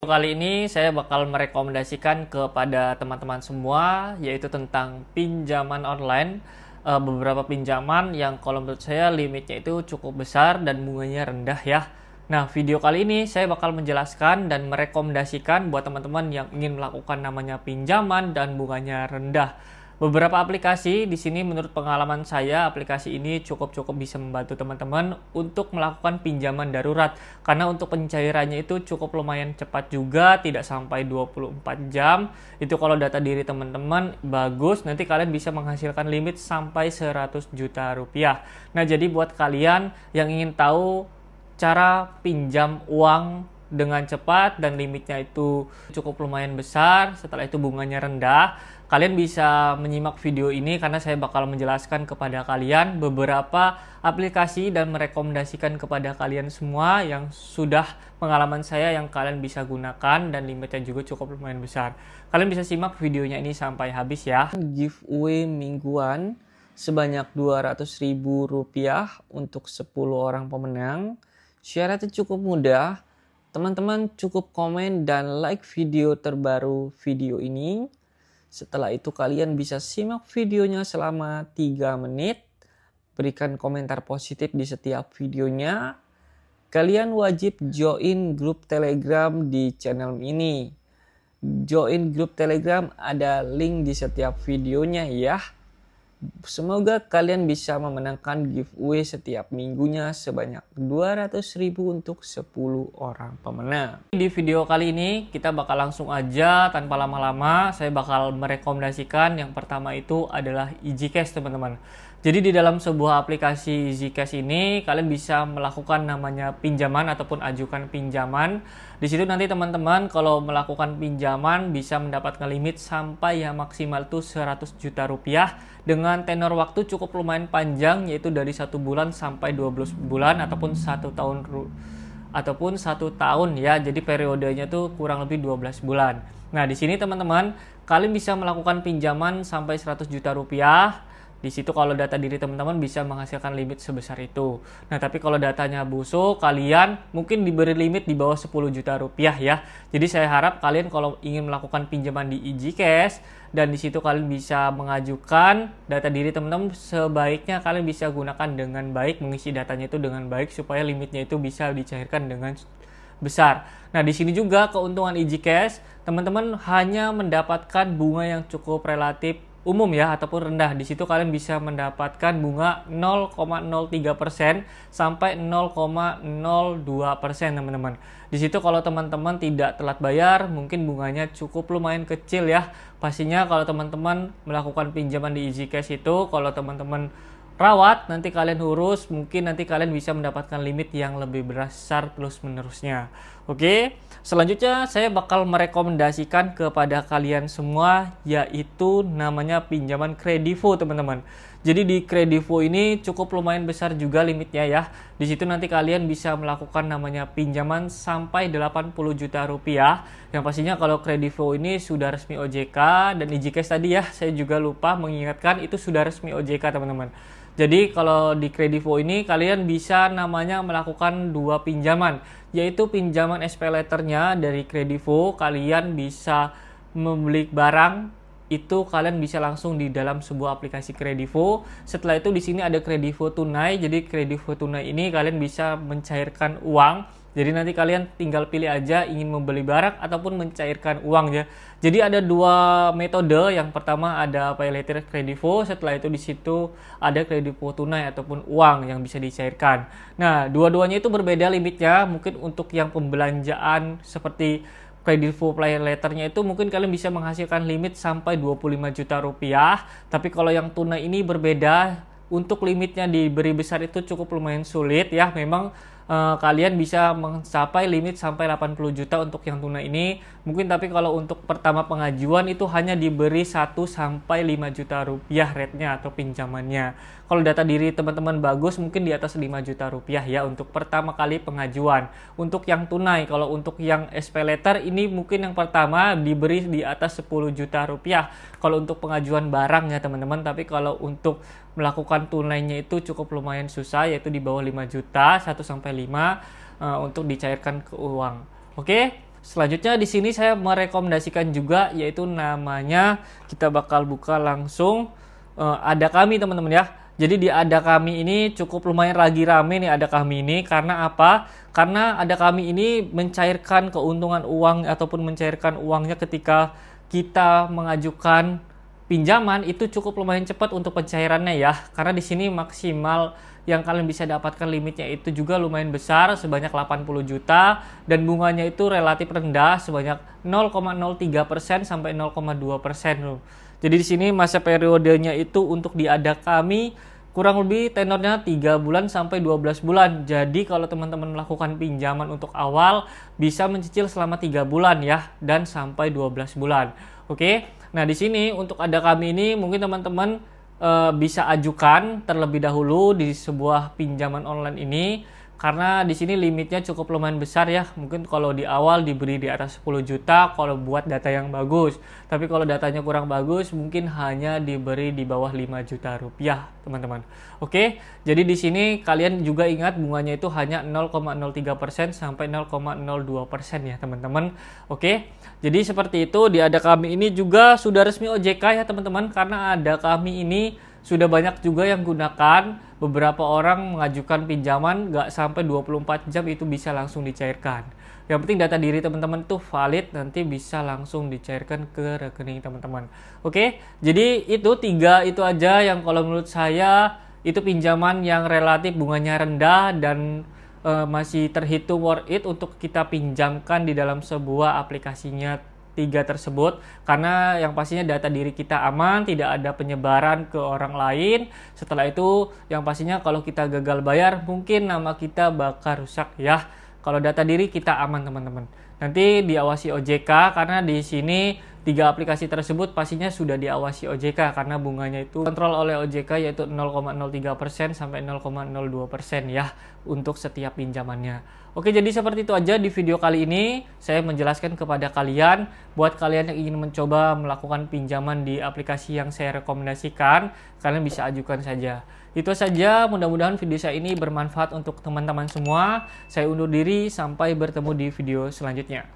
Kali ini saya bakal merekomendasikan kepada teman-teman semua yaitu tentang pinjaman online. Beberapa pinjaman yang kalau menurut saya limitnya itu cukup besar dan bunganya rendah ya. Nah, video kali ini saya bakal menjelaskan dan merekomendasikan buat teman-teman yang ingin melakukan namanya pinjaman dan bunganya rendah. Beberapa aplikasi di sini menurut pengalaman saya, aplikasi ini cukup bisa membantu teman-teman untuk melakukan pinjaman darurat. Karena untuk pencairannya itu cukup lumayan cepat juga, tidak sampai 24 jam. Itu kalau data diri teman-teman bagus, nanti kalian bisa menghasilkan limit sampai 100 juta rupiah. Nah, jadi buat kalian yang ingin tahu cara pinjam uang dengan cepat dan limitnya itu cukup lumayan besar, setelah itu bunganya rendah, kalian bisa menyimak video ini karena saya bakal menjelaskan kepada kalian beberapa aplikasi dan merekomendasikan kepada kalian semua yang sudah pengalaman saya yang kalian bisa gunakan dan limitnya juga cukup lumayan besar. Kalian bisa simak videonya ini sampai habis ya. Giveaway mingguan sebanyak Rp200.000 untuk 10 orang pemenang. Syaratnya cukup mudah. Teman-teman cukup komen dan like video terbaru video ini. Setelah itu kalian bisa simak videonya selama 3 menit. Berikan komentar positif di setiap videonya. Kalian wajib join grup Telegram di channel ini. Join grup Telegram ada link di setiap videonya ya. Semoga kalian bisa memenangkan giveaway setiap minggunya sebanyak Rp200.000 untuk 10 orang pemenang. Di video kali ini kita bakal langsung aja tanpa lama-lama, saya bakal merekomendasikan yang pertama itu adalah EasyCash teman-teman. Jadi di dalam sebuah aplikasi EasyCash ini kalian bisa melakukan namanya pinjaman ataupun ajukan pinjaman. Di situ nanti teman-teman kalau melakukan pinjaman bisa mendapatkan limit sampai yang maksimal tuh 100 juta rupiah dengan tenor waktu cukup lumayan panjang yaitu dari 1 bulan sampai 12 bulan ataupun 1 tahun ya. Jadi periodenya tuh kurang lebih 12 bulan. Nah, di sini teman-teman kalian bisa melakukan pinjaman sampai 100 juta rupiah. Di situ kalau data diri teman-teman bisa menghasilkan limit sebesar itu. Nah, tapi kalau datanya busuk, kalian mungkin diberi limit di bawah 10 juta rupiah ya. Jadi saya harap kalian kalau ingin melakukan pinjaman di EasyCash dan di situ kalian bisa mengajukan data diri teman-teman, sebaiknya kalian bisa gunakan dengan baik, mengisi datanya itu dengan baik supaya limitnya itu bisa dicairkan dengan besar. Nah, di sini juga keuntungan EasyCash, teman-teman hanya mendapatkan bunga yang cukup relatif umum ya ataupun rendah. Di situ kalian bisa mendapatkan bunga 0,03% sampai 0,02% teman-teman. Di situ kalau teman-teman tidak telat bayar mungkin bunganya cukup lumayan kecil ya. Pastinya kalau teman-teman melakukan pinjaman di EasyCash itu kalau teman-teman rawat, nanti kalian urus, mungkin nanti kalian bisa mendapatkan limit yang lebih besar terus menerusnya. Oke, selanjutnya saya bakal merekomendasikan kepada kalian semua yaitu namanya pinjaman Kredivo teman-teman. Jadi di Kredivo ini cukup lumayan besar juga limitnya ya. Di situ nanti kalian bisa melakukan namanya pinjaman sampai 80 juta rupiah. Yang pastinya kalau Kredivo ini sudah resmi OJK dan EasyCash tadi ya, saya juga lupa mengingatkan itu sudah resmi OJK teman-teman. Jadi kalau di Kredivo ini kalian bisa namanya melakukan 2 pinjaman, yaitu pinjaman SP letternya dari Kredivo, kalian bisa membeli barang itu kalian bisa langsung di dalam sebuah aplikasi Kredivo. Setelah itu di sini ada Kredivo tunai. Jadi Kredivo tunai ini kalian bisa mencairkan uang. Jadi nanti kalian tinggal pilih aja ingin membeli barang ataupun mencairkan uang ya. Jadi ada 2 metode. Yang pertama ada pay later Kredivo, setelah itu di situ ada Kredivo tunai ataupun uang yang bisa dicairkan. Nah, dua-duanya itu berbeda limitnya. Mungkin untuk yang pembelanjaan seperti Kredivo pay letternya itu mungkin kalian bisa menghasilkan limit sampai 25 juta rupiah. Tapi kalau yang tunai ini berbeda. Untuk limitnya diberi besar itu cukup lumayan sulit ya. Memang kalian bisa mencapai limit sampai 80 juta untuk yang tunai ini. Mungkin tapi kalau untuk pertama pengajuan itu hanya diberi 1 sampai 5 juta rupiah rate-nya atau pinjamannya. Kalau data diri teman-teman bagus mungkin di atas 5 juta rupiah ya untuk pertama kali pengajuan. Untuk yang tunai, kalau untuk yang SP letter ini mungkin yang pertama diberi di atas 10 juta rupiah. Kalau untuk pengajuan barang ya teman-teman, tapi kalau untuk melakukan tunainya itu cukup lumayan susah yaitu di bawah 5 juta 1 sampai 5 untuk dicairkan ke uang. Oke. Selanjutnya di sini saya merekomendasikan juga, yaitu namanya kita bakal buka langsung Ada Kami, teman-teman ya. Jadi di Ada Kami ini cukup lumayan lagi rame nih Ada Kami ini. Karena apa? Karena Ada Kami ini mencairkan keuntungan uang ataupun mencairkan uangnya ketika kita mengajukan pinjaman itu cukup lumayan cepat untuk pencairannya ya. Karena di sini maksimal yang kalian bisa dapatkan limitnya itu juga lumayan besar sebanyak 80 juta dan bunganya itu relatif rendah sebanyak 0,03% sampai 0,2%. Jadi di sini masa periodenya itu untuk di Ada Kami kurang lebih tenornya 3 bulan sampai 12 bulan. Jadi kalau teman-teman melakukan pinjaman untuk awal bisa mencicil selama 3 bulan ya dan sampai 12 bulan. Oke. Nah, di sini untuk Ada Kami ini mungkin teman-teman bisa ajukan terlebih dahulu di sebuah pinjaman online ini karena di sini limitnya cukup lumayan besar ya. Mungkin kalau di awal diberi di atas 10 juta kalau buat data yang bagus. Tapi kalau datanya kurang bagus mungkin hanya diberi di bawah 5 juta rupiah, teman-teman. Oke, jadi di sini kalian juga ingat bunganya itu hanya 0,03% sampai 0,02% ya, teman-teman. Oke. Jadi seperti itu di Ada Kami ini juga sudah resmi OJK ya, teman-teman, karena Ada Kami ini sudah banyak juga yang gunakan. Beberapa orang mengajukan pinjaman nggak sampai 24 jam itu bisa langsung dicairkan. Yang penting data diri teman-teman itu valid, nanti bisa langsung dicairkan ke rekening teman-teman. Oke, jadi itu 3 itu aja yang kalau menurut saya itu pinjaman yang relatif bunganya rendah dan masih terhitung worth it untuk kita pinjamkan di dalam sebuah aplikasinya 3 tersebut, karena yang pastinya data diri kita aman, tidak ada penyebaran ke orang lain. Setelah itu yang pastinya kalau kita gagal bayar mungkin nama kita bakal rusak ya. Kalau data diri kita aman, teman-teman. Nanti diawasi OJK karena di sini 3 aplikasi tersebut pastinya sudah diawasi OJK karena bunganya itu kontrol oleh OJK yaitu 0,03% sampai 0,02% ya untuk setiap pinjamannya. Oke, jadi seperti itu aja di video kali ini. Saya menjelaskan kepada kalian, buat kalian yang ingin mencoba melakukan pinjaman di aplikasi yang saya rekomendasikan, kalian bisa ajukan saja. Itu saja, mudah-mudahan video saya ini bermanfaat untuk teman-teman semua. Saya undur diri, sampai bertemu di video selanjutnya.